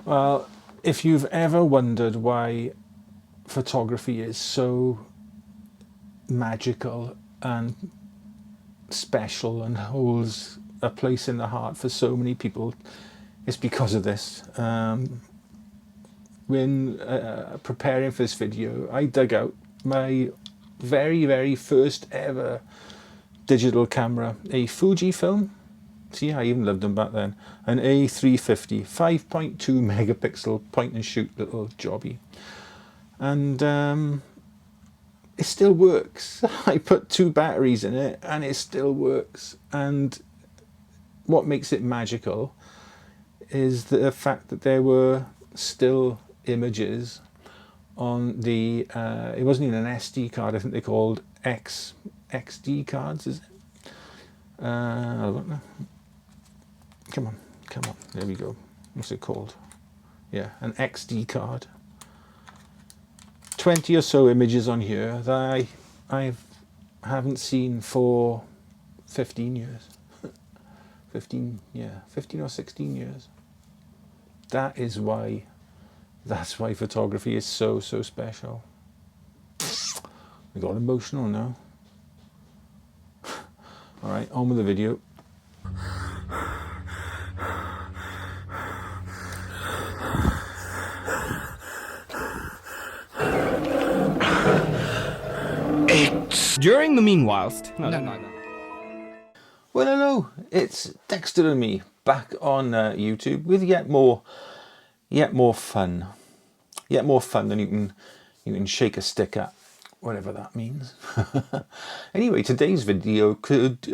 Well, if you've ever wondered why photography is so magical and special and holds a place in the heart for so many people, it's because of this. When preparing for this video, I dug out my very first ever digital camera, a Fujifilm. See, I even loved them back then. An A350, 5.2 megapixel point and shoot little jobby. And it still works. I put 2 batteries in it and it still works. And what makes it magical is the fact that there were still images on the, it wasn't even an SD card, I think they're called XD cards, is it? I don't know. Come on, there we go. What's it called? Yeah, an XD card. 20 or so images on here that I haven't seen for 15 years. 15 or 16 years. That's why photography is so special. I got emotional now. All right, on with the video. During the meanwhilest... No. Well, hello, it's Dexter and me back on YouTube with yet more fun. Yet more fun than you can shake a stick at, whatever that means. Anyway, today's video could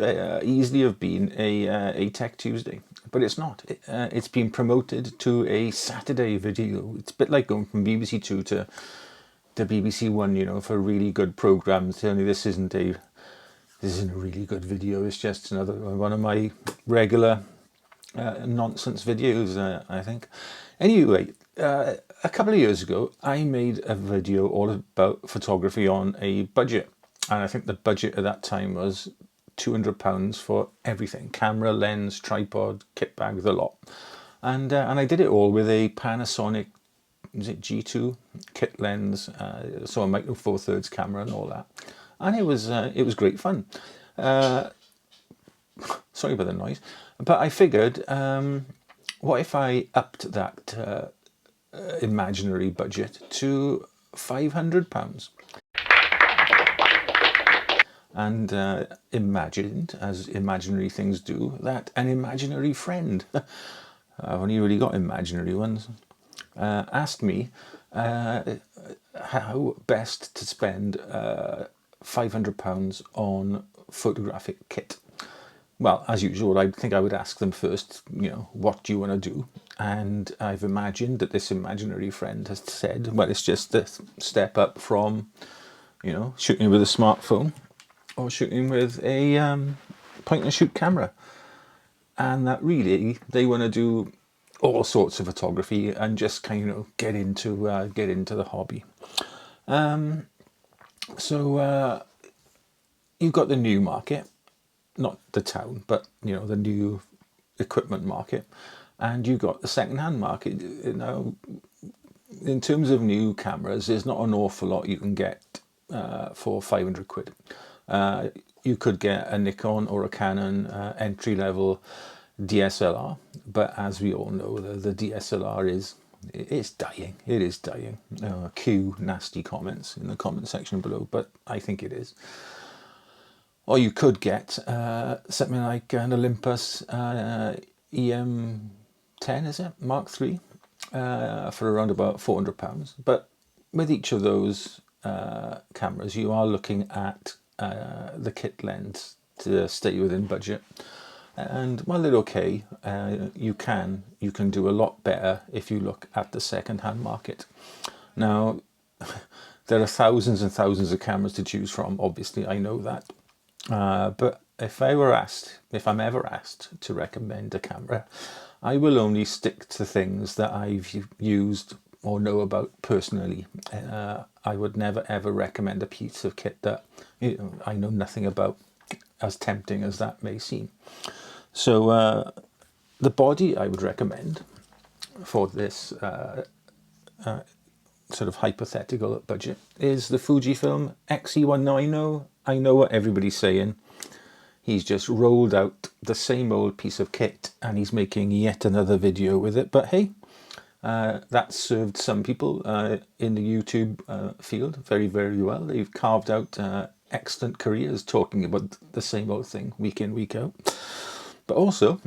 easily have been a Tech Tuesday, but it's not. It's been promoted to a Saturday video. It's a bit like going from BBC Two to BBC One, you know, for really good programs. Only this isn't a really good video. It's just another one of my regular nonsense videos, I think. Anyway, a couple of years ago, I made a video all about photography on a budget. And I think the budget at that time was £200 for everything. Camera, lens, tripod, kit bag, the lot. And I did it all with a Panasonic, is it G2 kit lens, so a micro four thirds camera and all that. And it was great fun. Sorry about the noise, but I figured, what if I upped that imaginary budget to £500 and imagined, as imaginary things do, that an imaginary friend, I've only really got imaginary ones, asked me how best to spend £500 on photographic kit. Well, as usual, I think I would ask them first, you know, what do you want to do? And I've imagined that this imaginary friend has said, well, it's just the step up from, you know, shooting with a smartphone or shooting with a point and shoot camera. And that really, they want to do all sorts of photography and just kind of get into the hobby. So you've got the new market, not the town, but you know, the new equipment market, and you've got the second-hand market. You know, in terms of new cameras, there's not an awful lot you can get for 500 quid. You could get a Nikon or a Canon entry-level DSLR, but as we all know, the DSLR it's dying. It is dying. Cue nasty comments in the comment section below, but I think it is. Or you could get something like an Olympus EM10, is it? Mark III, for around about £400. But with each of those cameras, you are looking at the kit lens to stay within budget. And while they're okay, you can do a lot better if you look at the second-hand market. Now, there are thousands and thousands of cameras to choose from. Obviously, I know that. But if I'm ever asked to recommend a camera, I will only stick to things that I've used or know about personally. I would never ever recommend a piece of kit that, you know, I know nothing about, as tempting as that may seem. So the body I would recommend for this sort of hypothetical budget is the Fujifilm X-E1. Now I know what everybody's saying. He's just rolled out the same old piece of kit and he's making yet another video with it. But hey, that served some people in the YouTube field very, very well. They've carved out excellent careers talking about the same old thing week in, week out. But also,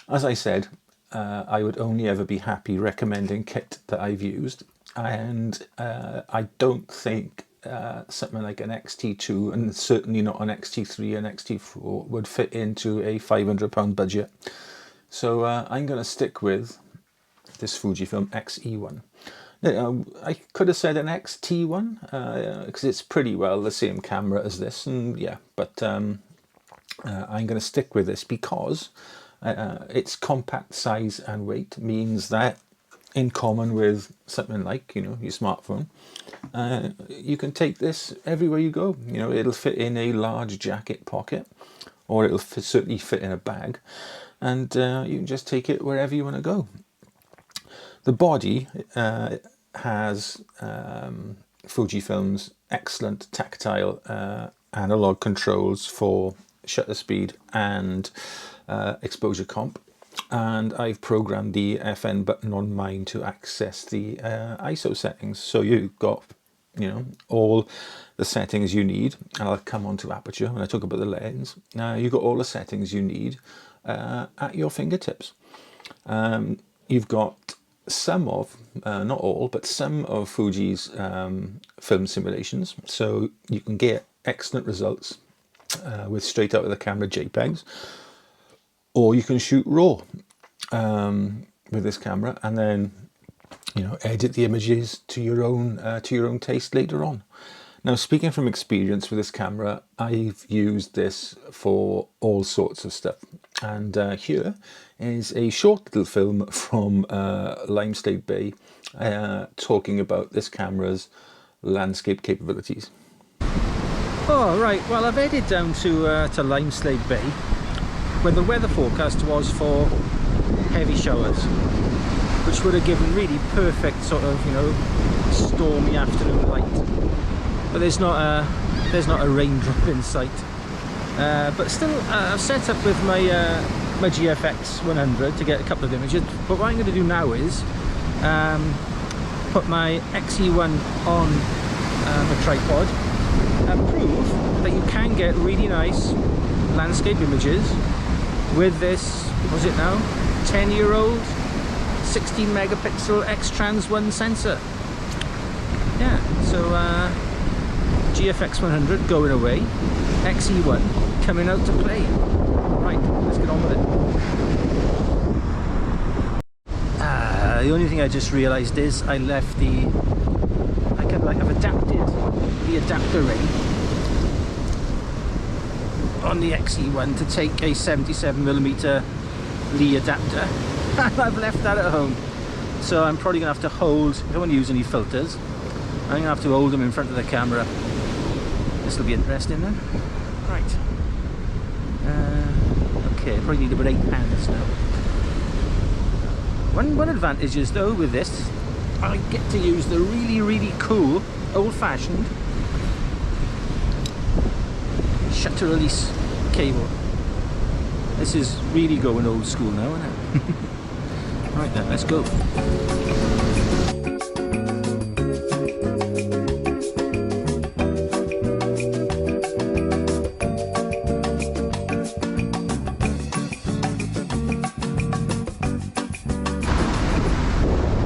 as I said, I would only ever be happy recommending kit that I've used. And I don't think something like an XT2 and certainly not an XT3 and XT4 would fit into a £500 budget. So I'm going to stick with this Fujifilm X-E1. Now, I could have said an XT1 because it's pretty well the same camera as this, and yeah, but I'm going to stick with this because its compact size and weight means that, in common with something like, you know, your smartphone, you can take this everywhere you go. You know, it'll fit in a large jacket pocket, or it'll certainly fit in a bag, and you can just take it wherever you want to go. The body has Fujifilm's excellent tactile analog controls for shutter speed and exposure comp, and I've programmed the FN button on mine to access the ISO settings. So you've got, you know, all the settings you need, and I'll come on to aperture when I talk about the lens. You've got all the settings you need at your fingertips. You've got some of, not all, but some of Fuji's film simulations, so you can get excellent results with straight out of the camera JPEGs, or you can shoot RAW with this camera and then, you know, edit the images to your own taste later on. Now, speaking from experience with this camera, I've used this for all sorts of stuff. And here is a short little film from Limestone Bay talking about this camera's landscape capabilities. Oh, right. Well, I've headed down to Limestone Bay, where the weather forecast was for heavy showers, which would have given really perfect sort of, you know, stormy afternoon light. But there's not a raindrop in sight. But still, I've set up with my my GFX 100 to get a couple of images. But what I'm going to do now is put my X-E1 on the tripod and prove that you can get really nice landscape images with this, what's it now, 10-year-old 16 megapixel X-Trans 1 sensor. Yeah, so GFX 100 going away, X-E1 coming out to play. Right, let's get on with it. The only thing I just realised is I left I've adapted the adapter ring on the X-E1 to take a 77mm Lee adapter, and I've left that at home. So I'm probably going to have to hold, I don't want to use any filters, I'm going to have to hold them in front of the camera. This will be interesting then. Right. Okay, probably need about 8 hands now. One advantage is though with this, I get to use the really, really cool, old-fashioned shutter release cable. This is really going old school now, isn't it? Right then, let's go.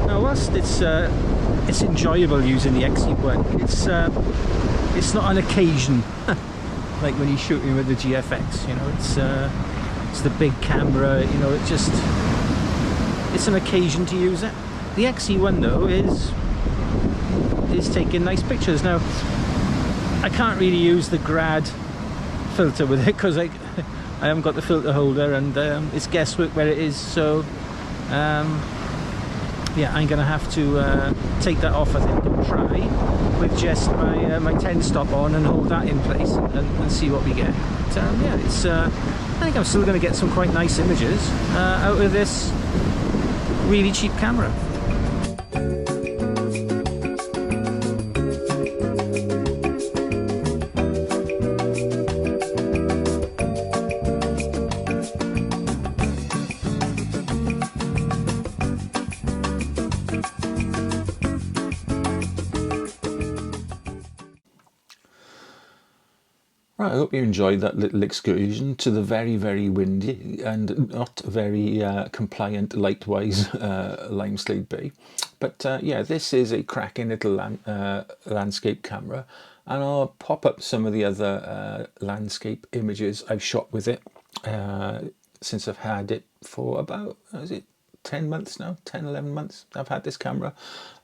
Now, whilst it's enjoyable using the X-E1, it's not an occasion like when you're shooting with the GFX. You know, it's the big camera. You know, it's an occasion to use it. The X-E1 though is taking nice pictures. Now, I can't really use the grad filter with it because I haven't got the filter holder, and it's guesswork where it is. So yeah, I'm gonna have to take that off, I think, and try with just my 10 stop on and hold that in place and see what we get. But, yeah, I think I'm still gonna get some quite nice images out of this really cheap camera. Right, I hope you enjoyed that little excursion to the very, very windy and not very compliant light-wise Limeslade Bay. But yeah, this is a cracking little landscape camera, and I'll pop up some of the other landscape images I've shot with it since I've had it for about, is it 10 months now? 10, 11 months I've had this camera.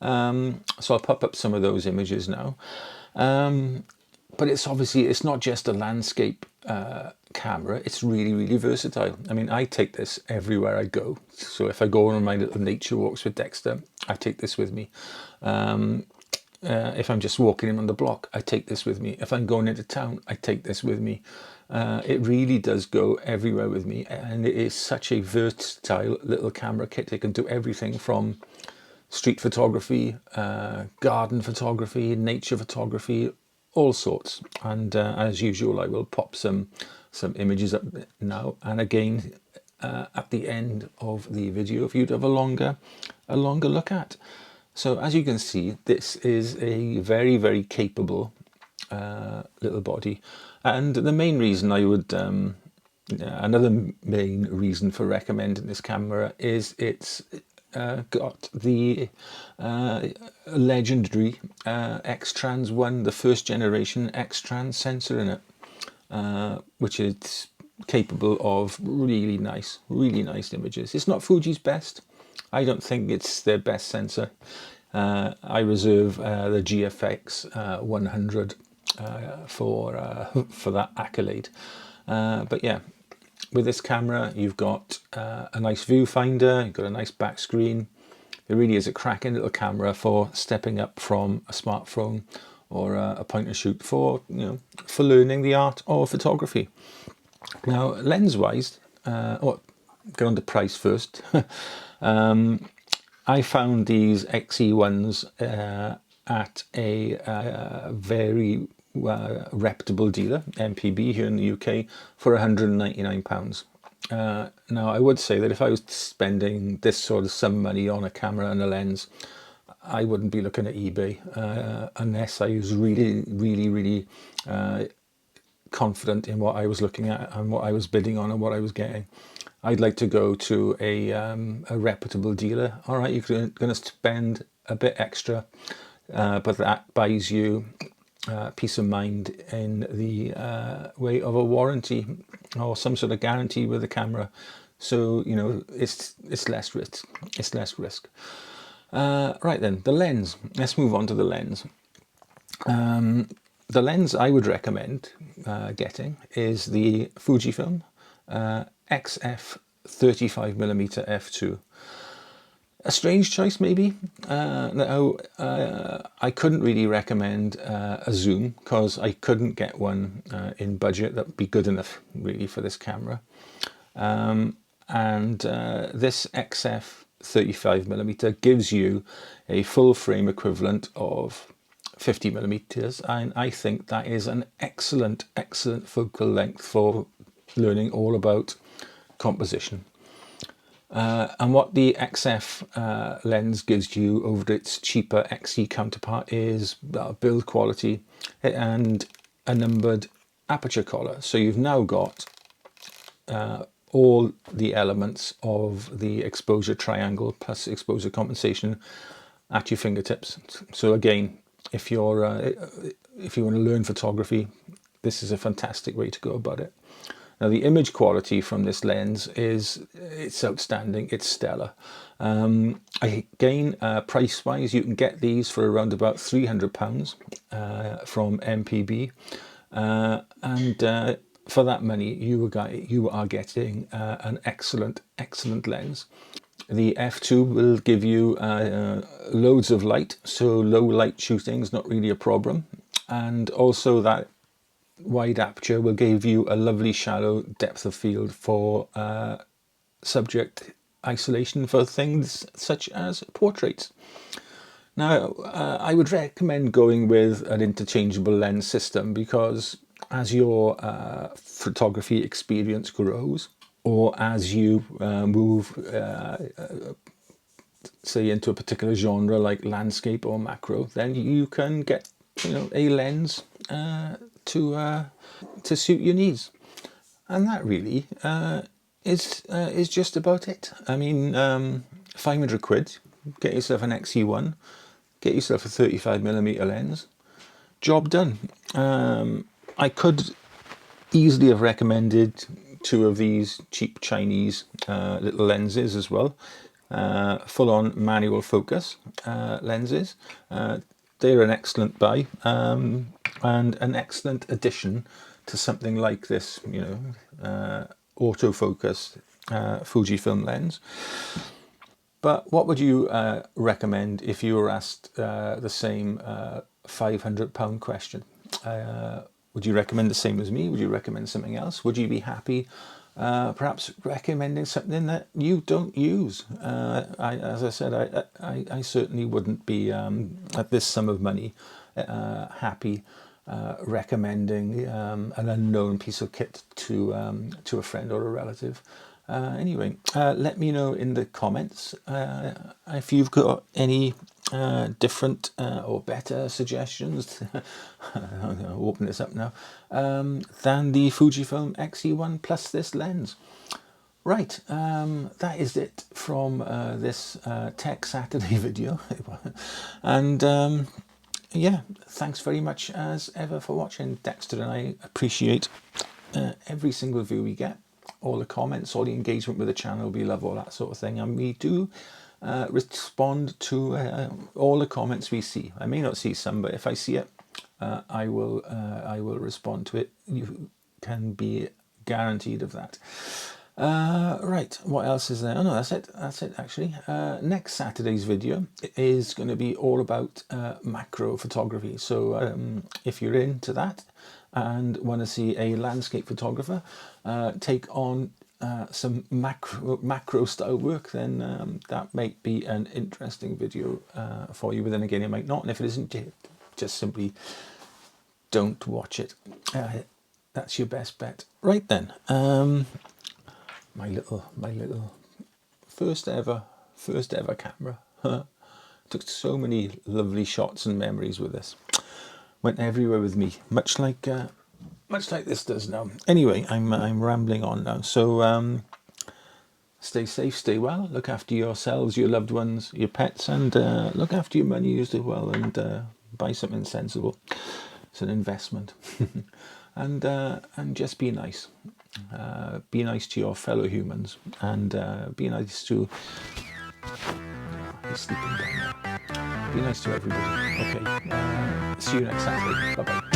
So I'll pop up some of those images now. But it's not just a landscape camera, it's really, really versatile. I mean, I take this everywhere I go. So if I go on my little nature walks with Dexter, I take this with me. If I'm just walking in on the block, I take this with me. If I'm going into town, I take this with me. It really does go everywhere with me, and it is such a versatile little camera kit. It can do everything from street photography, garden photography, nature photography, all sorts. And as usual, I will pop some images up now and again at the end of the video for you to have a longer look at. So as you can see, this is a very, very capable little body, and the main reason I would another main reason for recommending this camera is it's got the legendary X-Trans 1, the first generation X-Trans sensor in it, which is capable of really nice images. It's not Fuji's best. I don't think it's their best sensor. I reserve the GFX 100 for that accolade. But yeah, with this camera, you've got a nice viewfinder, you've got a nice back screen. It really is a cracking little camera for stepping up from a smartphone or a point and shoot for learning the art of photography. Now, lens-wise, get on to price first. I found these XE1s at a very reputable dealer, MPB, here in the UK, for £199. Now, I would say that if I was spending this sort of some money on a camera and a lens, I wouldn't be looking at eBay unless I was really confident in what I was looking at and what I was bidding on and what I was getting. I'd like to go to a reputable dealer. All right, you're going to spend a bit extra, but that buys you peace of mind in the way of a warranty or some sort of guarantee with the camera. So it's less risk. It's less risk. Right then, the lens. Let's move on to the lens. The lens I would recommend getting is the Fujifilm XF 35mm f2. A strange choice, maybe. Now, I couldn't really recommend a zoom because I couldn't get one in budget that would be good enough really for this camera. This XF 35mm gives you a full frame equivalent of 50mm, and I think that is an excellent focal length for learning all about composition. And what the XF lens gives you over its cheaper XE counterpart is build quality and a numbered aperture collar. So you've now got all the elements of the exposure triangle plus exposure compensation at your fingertips. So again, if you want to learn photography, this is a fantastic way to go about it. Now, the image quality from this lens it's outstanding. It's stellar. Again, price-wise, you can get these for around about £300 from MPB, and for that money, you are getting an excellent lens. The f2 will give you loads of light, so low light shooting is not really a problem, and also that wide aperture will give you a lovely shallow depth of field for subject isolation for things such as portraits. Now, I would recommend going with an interchangeable lens system because as your photography experience grows, or as you move, say, into a particular genre like landscape or macro, then you can get, a lens to suit your needs, and that really is just about it. I mean, 500 quid, get yourself an XE1, get yourself a 35mm lens, job done. I could easily have recommended 2 of these cheap Chinese little lenses as well, full-on manual focus lenses. They're an excellent buy and an excellent addition to something like this, autofocus Fujifilm lens. But what would you recommend if you were asked the same £500 question? Would you recommend the same as me? Would you recommend something else? Would you be happy perhaps recommending something that you don't use? As I said, I certainly wouldn't be, at this sum of money, happy recommending an unknown piece of kit to a friend or a relative. Anyway, let me know in the comments if you've got any different or better suggestions I'll open this up now than the Fujifilm XE1 plus this lens. Right, that is it from this Tech Saturday video. And yeah, thanks very much as ever for watching, Dexter, and I appreciate every single view we get, all the comments, all the engagement with the channel. We love all that sort of thing, and we do respond to all the comments we see. I may not see some, but if I see it, I will respond to it. You can be guaranteed of that. Right, what else is there? Oh no, that's it actually. Next Saturday's video is going to be all about macro photography. So if you're into that and want to see a landscape photographer take on some macro style work, then that might be an interesting video for you. But then again, it might not, and if it isn't, just simply don't watch it. That's your best bet. Right then, my little first ever camera. Took so many lovely shots and memories with this. Went everywhere with me, much like this does now. Anyway, I'm rambling on now. So stay safe, stay well, look after yourselves, your loved ones, your pets, and look after your money used as well, and buy something sensible. It's an investment. and just be nice. Be nice to your fellow humans, and be nice to... He's sleeping down there. Be nice to everybody. Okay. See you next Saturday. Bye bye.